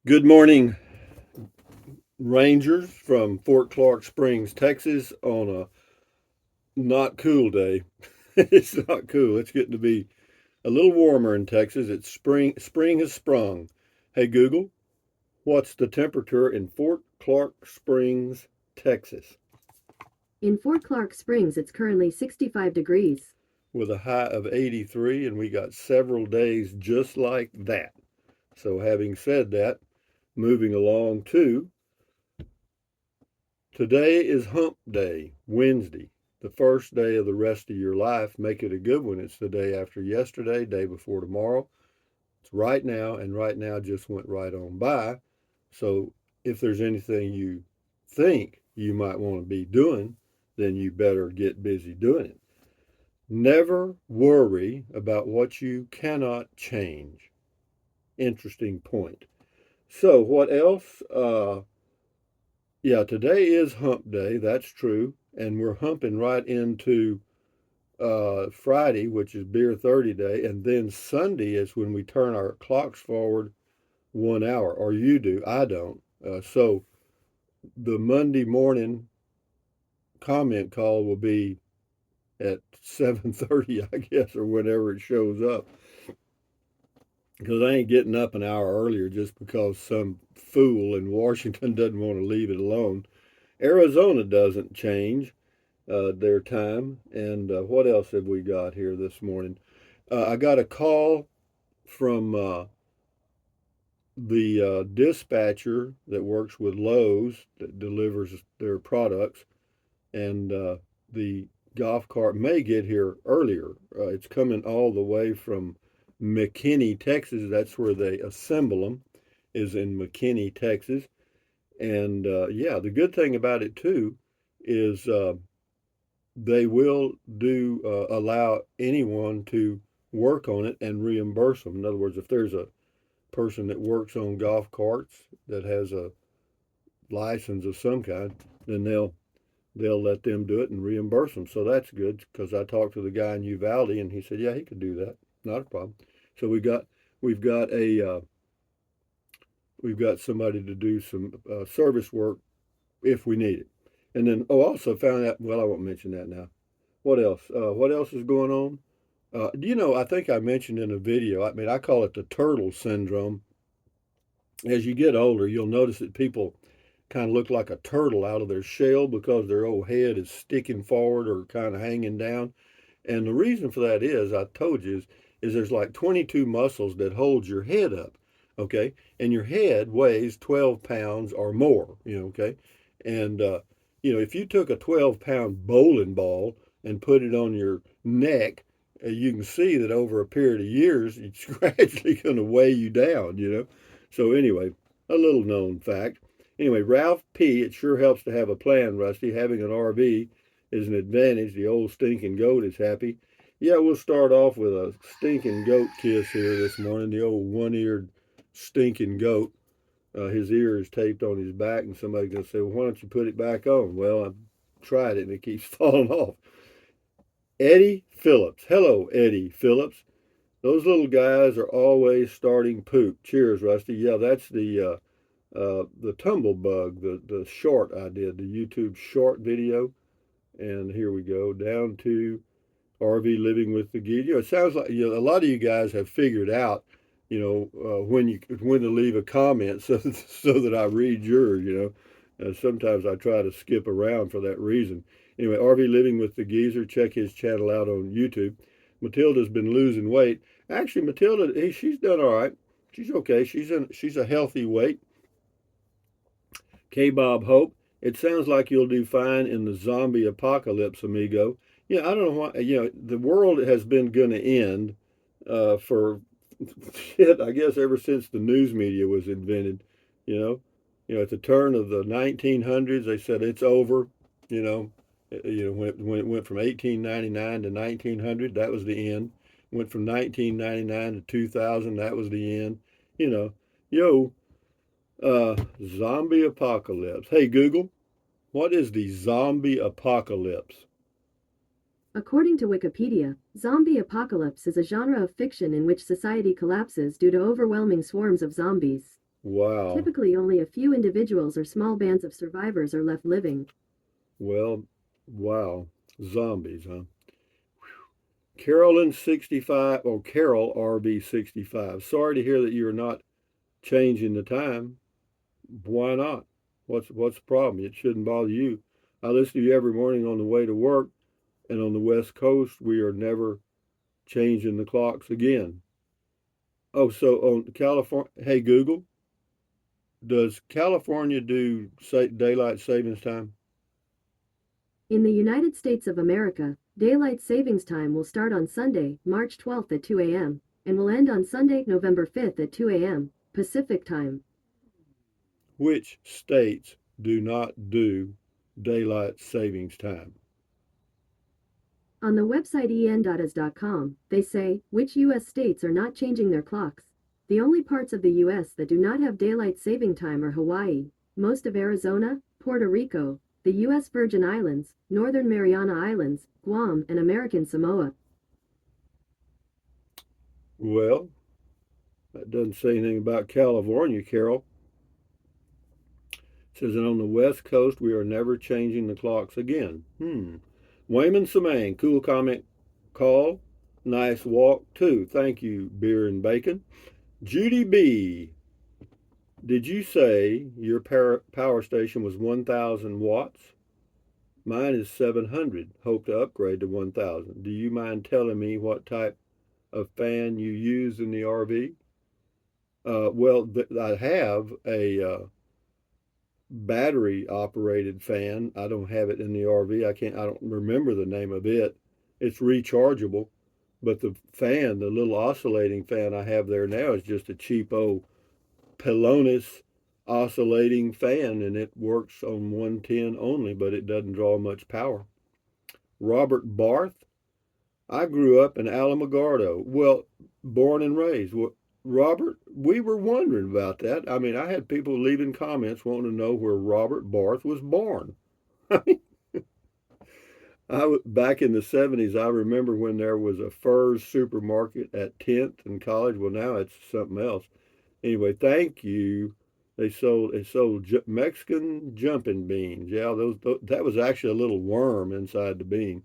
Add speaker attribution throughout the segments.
Speaker 1: Good morning, Rangers from Fort Clark Springs, Texas, on a not cool day. It's not cool. It's getting to be a little warmer in Texas. It's spring. Spring has sprung. Hey Google, what's the temperature in Fort Clark Springs, Texas?
Speaker 2: In Fort Clark Springs, it's currently 65 degrees.
Speaker 1: With a high of 83, and we got several days just like that. So, having said that, moving along to today is Hump Day, Wednesday, the first day of the rest of your life. Make it a good one. It's the day after yesterday, day before tomorrow. It's right now, and right now just went right on by. So if there's anything you think you might want to be doing, then you better get busy doing it. Never worry about what you cannot change. Interesting point. So, what else? Yeah, today is hump day. That's true. And we're humping right into Friday, which is Beer 30 Day. And then Sunday is when we turn our clocks forward 1 hour, or you do. I don't. So the Monday morning comment call will be at 7:30, I guess, or whenever it shows up. Because I ain't getting up an hour earlier just because some fool in Washington doesn't want to leave it alone. Arizona doesn't change their time. And what else have we got here this morning? I got a call from the dispatcher that works with Lowe's that delivers their products, and the golf cart may get here earlier. It's coming all the way from McKinney, Texas. That's where they assemble them, is in McKinney, Texas. And yeah, the good thing about it too is they will do allow anyone to work on it and reimburse them. In other words, if there's a person that works on golf carts that has a license of some kind, then they'll let them do it and reimburse them. So that's good because I talked to the guy in Uvalde and he said, yeah, he could do that, not a problem. So we've got a we've got somebody to do some service work if we need it. And then also found out. Well, I won't mention that now. What else? What else is going on? I think I mentioned in a video. I mean, I call it the turtle syndrome. As you get older, you'll notice that people kind of look like a turtle out of their shell because their old head is sticking forward or kind of hanging down. And the reason for that is, I told you, is there's like 22 muscles that hold your head up, okay? And your head weighs 12 pounds or more, okay? And, if you took a 12-pound bowling ball and put it on your neck, you can see that over a period of years, it's gradually going to weigh you down. So, anyway, a little known fact. Anyway, Ralph P., it sure helps to have a plan, Rusty. Having an RV is an advantage. The old stinking goat is happy. Yeah, we'll start off with a stinking goat kiss here this morning. The old one-eared stinking goat. His ear is taped on his back, and somebody's going to say, well, why don't you put it back on? Well, I've tried it, and it keeps falling off. Eddie Phillips. Hello, Eddie Phillips. Those little guys are always starting poop. Cheers, Rusty. Yeah, that's the tumble bug, the short I did, the YouTube short video. And here we go down to RV living with the geese. It sounds like a lot of you guys have figured out, when to leave a comment so that I read yours. Sometimes I try to skip around for that reason. Anyway, RV living with the geezer. Check his channel out on YouTube. Matilda's been losing weight. Actually, Matilda, hey, she's done all right. She's okay. She's a healthy weight. K Bob Hope. It sounds like you'll do fine in the zombie apocalypse, amigo. Yeah, I don't know why. The world has been going to end for shit. I guess ever since the news media was invented. You know, at the turn of the 1900s, they said it's over. You know, when it went from 1899 to 1900, that was the end. Went from 1999 to 2000, that was the end. You know, yo, zombie apocalypse. Hey Google, what is the zombie apocalypse?
Speaker 2: According to Wikipedia, zombie apocalypse is a genre of fiction in which society collapses due to overwhelming swarms of zombies.
Speaker 1: Wow.
Speaker 2: Typically, only a few individuals or small bands of survivors are left living.
Speaker 1: Well, wow. Zombies, huh? Carolyn 65 or Carol RB 65. Sorry to hear that you're not changing the time. Why not? What's the problem? It shouldn't bother you. I listen to you every morning on the way to work, and on the West Coast we are never changing the clocks again. Oh, so on California, hey Google, does California do daylight savings time?
Speaker 2: In the United States of America, daylight savings time will start on Sunday, March 12th at 2 a.m. and will end on Sunday, November 5th at 2 a.m. Pacific time.
Speaker 1: Which states do not do daylight savings time?
Speaker 2: On the website en.as.com, they say which U.S. states are not changing their clocks. The only parts of the U.S. that do not have daylight saving time are Hawaii, most of Arizona, Puerto Rico, the U.S. Virgin Islands, Northern Mariana Islands, Guam, and American Samoa.
Speaker 1: Well, that doesn't say anything about California, Carol. It says that on the West Coast we are never changing the clocks again. Wayman Samang, cool comment call. Nice walk too. Thank you, beer and bacon. Judy B, did you say your power station was 1,000 watts? Mine is 700. Hope to upgrade to 1,000. Do you mind telling me what type of fan you use in the RV? Well, I have a battery operated fan. I don't have it in the RV. I don't remember the name of it. It's rechargeable, but the fan, the little oscillating fan I have there now is just a cheapo Pelonis oscillating fan, and it works on 110 only, but it doesn't draw much power. Robert Barth, I grew up in Alamogordo. Well, born and raised. Well, Robert, we were wondering about that. I mean, I had people leaving comments wanting to know where Robert Barth was born. Back in the 70s, I remember when there was a Furr's supermarket at 10th and College. Well, now it's something else. Anyway, thank you. They sold Mexican jumping beans. Yeah, those that was actually a little worm inside the bean.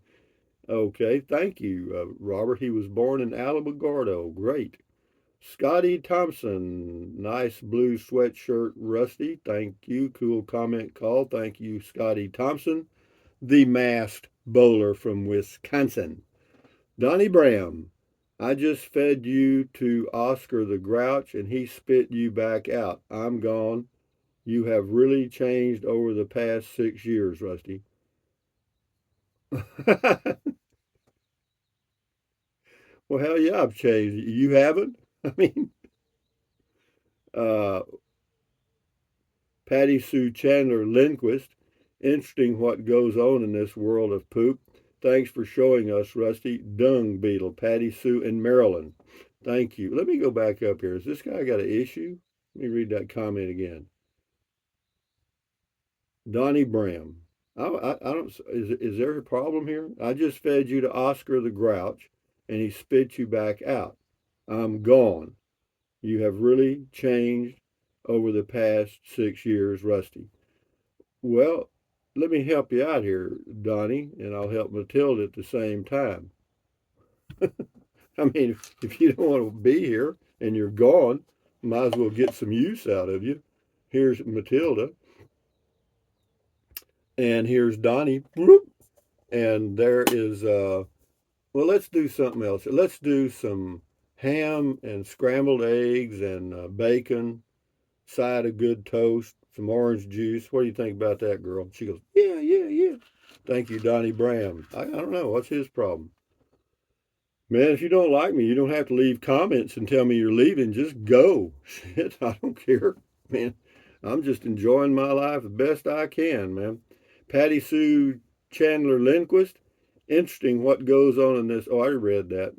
Speaker 1: Okay, thank you, Robert. He was born in Alamogordo. Great. Scotty Thompson, nice blue sweatshirt, Rusty. Thank you. Cool comment call. Thank you, Scotty Thompson, the masked bowler from Wisconsin. Donnie Bram, I just fed you to Oscar the Grouch and he spit you back out. I'm gone. You have really changed over the past 6 years, Rusty. Well, hell yeah, I've changed. You haven't? I mean, uh, Patty Sue Chandler Lindquist. Interesting what goes on in this world of poop. Thanks for showing us, Rusty. Dung Beetle, Patty Sue in Maryland. Thank you. Let me go back up here. Has this guy got an issue? Let me read that comment again. Donnie Bram. I don't. Is there a problem here? I just fed you to Oscar the Grouch, and he spit you back out. I'm gone. You have really changed over the past 6 years, Rusty. Well, let me help you out here, Donnie, and I'll help Matilda at the same time. I mean, if you don't want to be here and you're gone, might as well get some use out of you. Here's Matilda, and here's Donnie, and there is well, let's do something else. Let's do some ham and scrambled eggs and bacon, side of good toast, some orange juice. What do you think about that, girl? She goes, yeah, yeah, yeah. Thank you, Donnie Bram. I don't know. What's his problem? Man, if you don't like me, you don't have to leave comments and tell me you're leaving. Just go. Shit, I don't care. Man, I'm just enjoying my life the best I can, man. Patty Sue Chandler Lindquist. Interesting what goes on in this. Oh, I read that.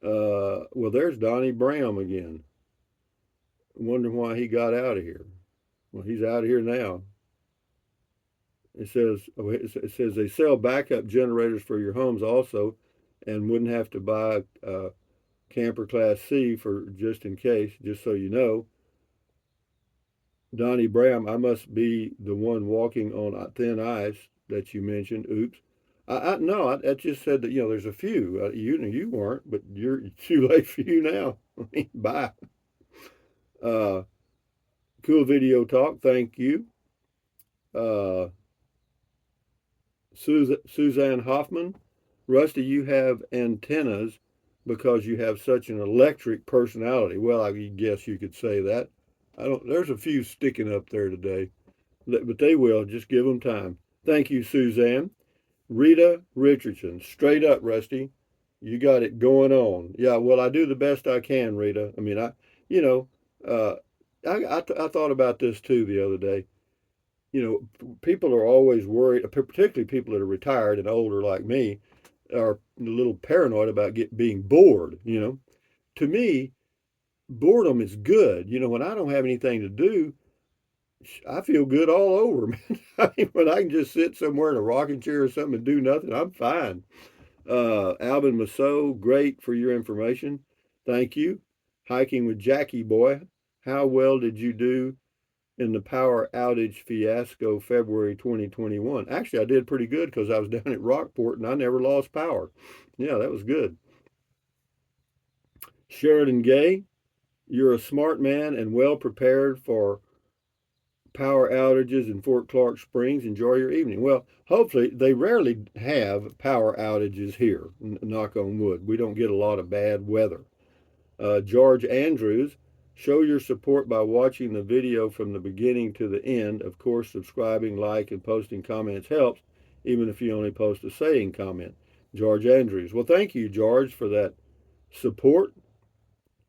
Speaker 1: Well, there's Donnie Bram again. Wondering why he got out of here. Well, he's out of here now. It says they sell backup generators for your homes also, and wouldn't have to buy camper class C for just in case. Just so you know, Donnie Bram, I must be the one walking on thin ice that you mentioned. Oops. I no, I just said that there's a few. You weren't, but it's too late for you now. Bye. Uh, cool video talk. Thank you. Uh, Suzanne Hoffman, Rusty, you have antennas because you have such an electric personality. Well, I guess you could say that. I don't. There's a few sticking up there today, but they will. Just give them time. Thank you, Suzanne. Rita Richardson, straight up, Rusty. You got it going on. Yeah, well, I do the best I can, Rita. I mean, you know, uh, I thought about this too the other day. People are always worried, particularly people that are retired and older like me, are a little paranoid about being bored. To me, boredom is good. When I don't have anything to do, I feel good all over, man. I mean, when I can just sit somewhere in a rocking chair or something and do nothing, I'm fine. Alvin Masso, great for your information. Thank you. Hiking with Jackie Boy, how well did you do in the power outage fiasco February 2021? Actually, I did pretty good because I was down at Rockport and I never lost power. Yeah, that was good. Sheridan Gay, you're a smart man and well prepared for power outages in Fort Clark Springs. Enjoy your evening. Well, hopefully, they rarely have power outages here, knock on wood. We don't get a lot of bad weather. George Andrews, show your support by watching the video from the beginning to the end. Of course, subscribing, like, and posting comments helps, even if you only post a saying comment. George Andrews. Well, thank you, George, for that support.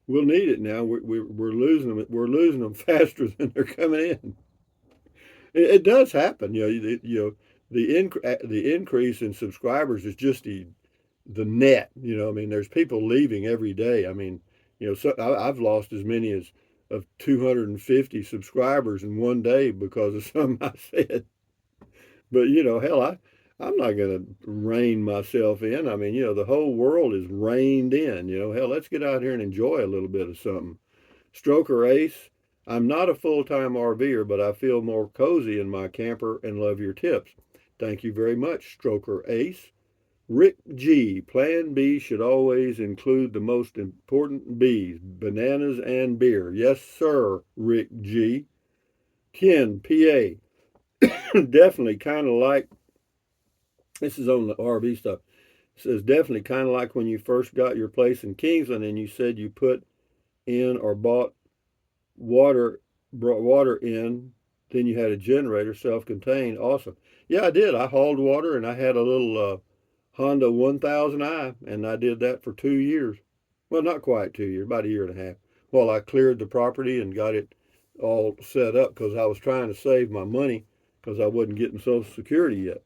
Speaker 1: We'll need it now. We're losing them. We're losing them faster than they're coming in. It does happen. The increase in subscribers is just the net. I mean, there's people leaving every day. I mean, so I've lost as many as of 250 subscribers in one day because of something I said. But hell, I'm not going to rein myself in. I mean, the whole world is reined in. Hell, let's get out here and enjoy a little bit of something. Stroker Ace, I'm not a full-time RVer, but I feel more cozy in my camper and love your tips. Thank you very much, Stroker Ace. Rick G, Plan B should always include the most important B's, bananas and beer. Yes, sir, Rick G. Ken, PA, definitely kind of like, this is on the RV stuff, it says definitely kind of like when you first got your place in Kingsland and you said you put in or water, brought water in, then you had a generator, self-contained. Awesome. Yeah, I did. I hauled water and I had a little Honda 1000i, and I did that for 2 years. Well, not quite 2 years, about a year and a half, while I cleared the property and got it all set up because I was trying to save my money because I wasn't getting Social Security yet.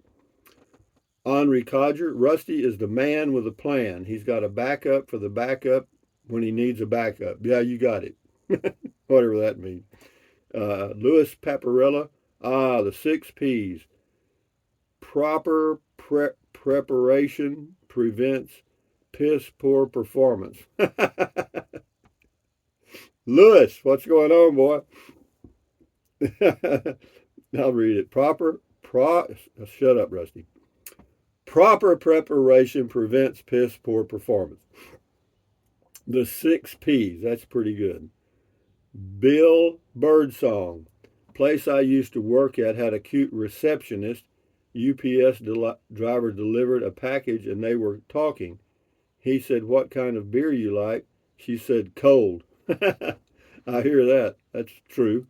Speaker 1: Henri Codger, Rusty is the man with a plan. He's got a backup for the backup when he needs a backup. Yeah, you got it. Whatever that means. Louis Paparella, the 6 P's. Proper preparation prevents piss poor performance. Louis, what's going on, boy? I'll read it. Shut up, Rusty. Proper preparation prevents piss poor performance. The 6 P's, that's pretty good. Bill Birdsong. Place I used to work at had a cute receptionist. UPS driver delivered a package and they were talking. He said, "What kind of beer you like?" She said, "Cold." I hear that. That's true.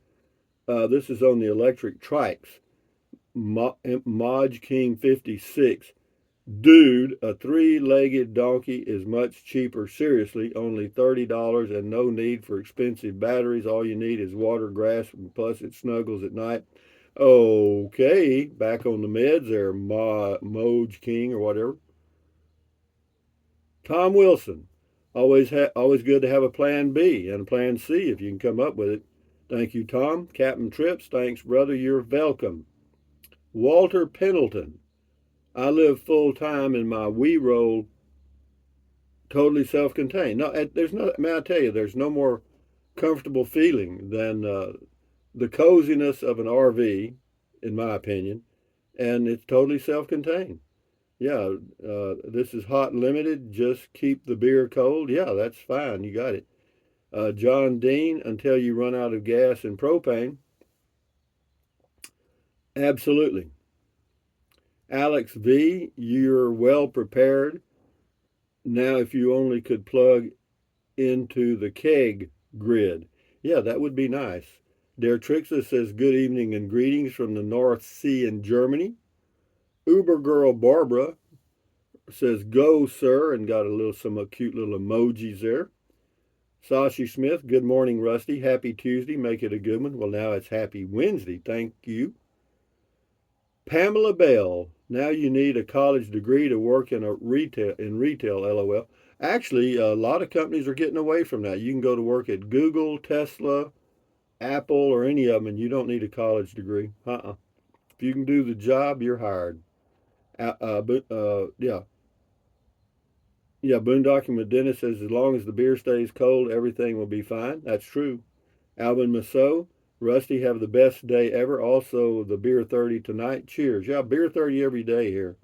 Speaker 1: This is on the electric trikes. Modge King 56. Dude, a three-legged donkey is much cheaper. Seriously, only $30 and no need for expensive batteries. All you need is water, grass, and plus it snuggles at night. Okay, back on the meds there, Moj King or whatever. Tom Wilson, always good to have a plan B and a plan C if you can come up with it. Thank you, Tom. Captain Trips, thanks, brother. You're welcome. Walter Pendleton, I live full time in my wee roll, totally self-contained. No, there's no. May I tell you, there's no more comfortable feeling than the coziness of an RV, in my opinion, and it's totally self-contained. Yeah, this is hot limited. Just keep the beer cold. Yeah, that's fine. You got it. John Dean, until you run out of gas and propane. Absolutely. Alex V, you're well prepared. Now, if you only could plug into the keg grid. Yeah, that would be nice. Der Trixa says good evening and greetings from the North Sea in Germany. Uber girl Barbara says go sir and got a little some cute little emojis there. Sashi Smith, good morning Rusty. Happy Tuesday. Make it a good one. Well, now it's happy Wednesday. Thank you. Pamela Bell, now you need a college degree to work in retail, LOL. Actually, a lot of companies are getting away from that. You can go to work at Google, Tesla, Apple, or any of them, and you don't need a college degree. If you can do the job, you're hired. Yeah, yeah. Boondocking Dennis says as long as the beer stays cold, everything will be fine. That's true. Alvin Masso, Rusty, have the best day ever. Also, the beer 30 tonight. Cheers. Yeah, beer 30 every day here.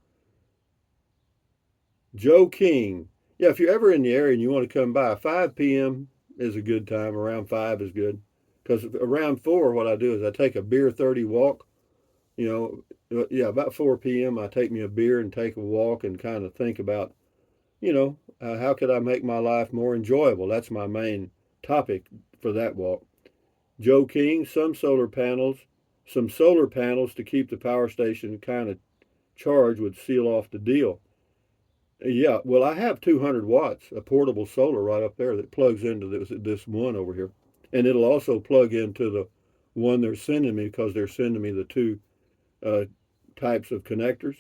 Speaker 1: Joe King. Yeah, if you're ever in the area and you want to come by, 5 p.m. is a good time. Around 5 is good. Because around 4, what I do is I take a beer 30 walk. Yeah, about 4 p.m. I take me a beer and take a walk and kind of think about, how could I make my life more enjoyable? That's my main topic for that walk. Joe King, some solar panels to keep the power station kind of charged would seal off the deal. Yeah, well, I have 200 watts, a portable solar right up there that plugs into this one over here, and it'll also plug into the one they're sending me because they're sending me the two uh, types of connectors.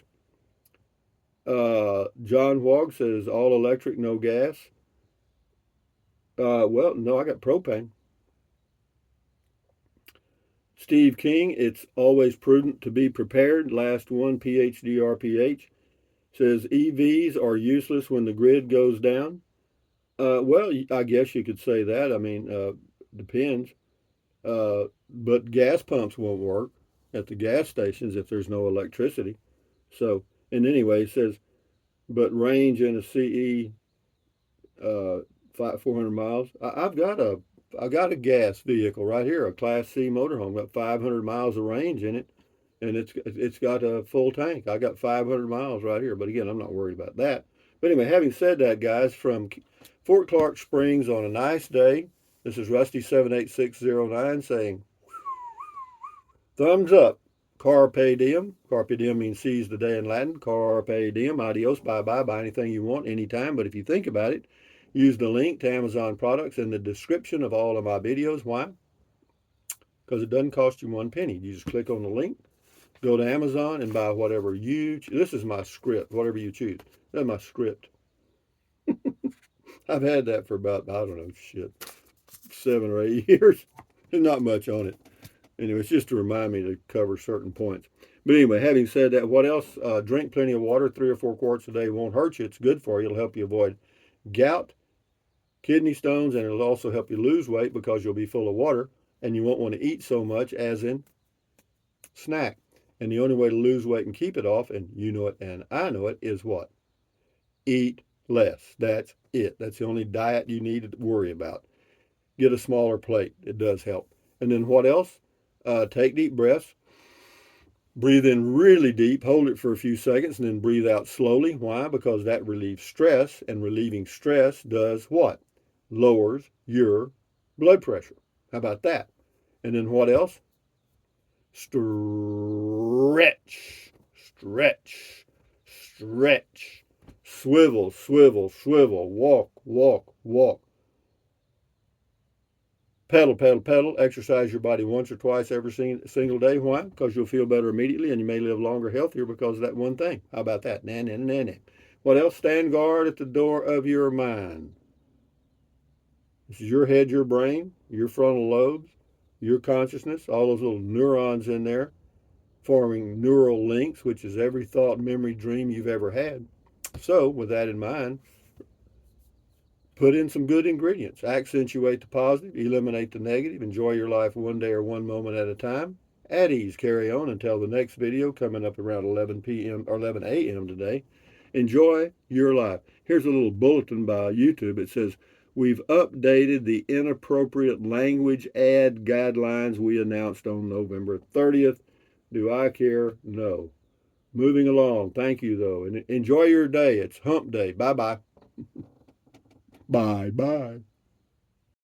Speaker 1: John Wogg says all electric, no gas. Well, no, I got propane. Steve King, it's always prudent to be prepared. Last one, PhD says EVs are useless when the grid goes down. Well, I guess you could say that. I mean, depends. But gas pumps won't work at the gas stations if there's no electricity. So, and anyway, it says, but range in a CE, 400 miles. I got a gas vehicle right here, a Class C motorhome, got 500 miles of range in it, and it's got a full tank. I got 500 miles right here, but again, I'm not worried about that. But anyway, having said that, guys, from Fort Clark Springs on a nice day, this is Rusty78609 saying thumbs up. Carpe diem. Carpe diem means seize the day in Latin. Carpe diem. Adios. Bye bye. Buy anything you want anytime. But if you think about it, use the link to Amazon products in the description of all of my videos. Why? Because it doesn't cost you one penny. You just click on the link, go to Amazon, and buy whatever you. This is my script. Whatever you choose. That's my script. I've had that for about, I don't know, shit, 7 or 8 years. There's not much on it. Anyway, it's just to remind me to cover certain points. But anyway, having said that, what else? Drink plenty of water. 3 or 4 quarts a day won't hurt you. It's good for you. It'll help you avoid gout, kidney stones, and it'll also help you lose weight because you'll be full of water and you won't want to eat so much as in snack. And the only way to lose weight and keep it off, and you know it and I know it, is what? Eat less. That's it. That's the only diet you need to worry about. Get a smaller plate. It does help. And then what else? Take deep breaths. Breathe in really deep, hold it for a few seconds, and then breathe out slowly. Why? Because that relieves stress, and relieving stress does what? Lowers your blood pressure. How about that? And then what else? Stretch, stretch, stretch. Swivel, swivel, swivel. Walk, walk, walk. Pedal, pedal, pedal. Exercise your body once or twice every single day. Why? Because you'll feel better immediately and you may live longer, healthier because of that one thing. How about that? Nah, nah, nah, nah. What else? Stand guard at the door of your mind. This is your head, your brain, your frontal lobes, your consciousness, all those little neurons in there forming neural links, which is every thought, memory, dream you've ever had. So, with that in mind, Put in some good ingredients. Accentuate the positive, eliminate the negative. Enjoy your life one day or one moment at a time. At ease, carry on until the next video coming up around 11 p.m. or 11 a.m. today. Enjoy your life. Here's a little bulletin by YouTube. It says, we've updated the inappropriate language ad guidelines we announced on November 30th. Do I care? No. Moving along. Thank you, though. And enjoy your day. It's hump day. Bye bye. Bye bye.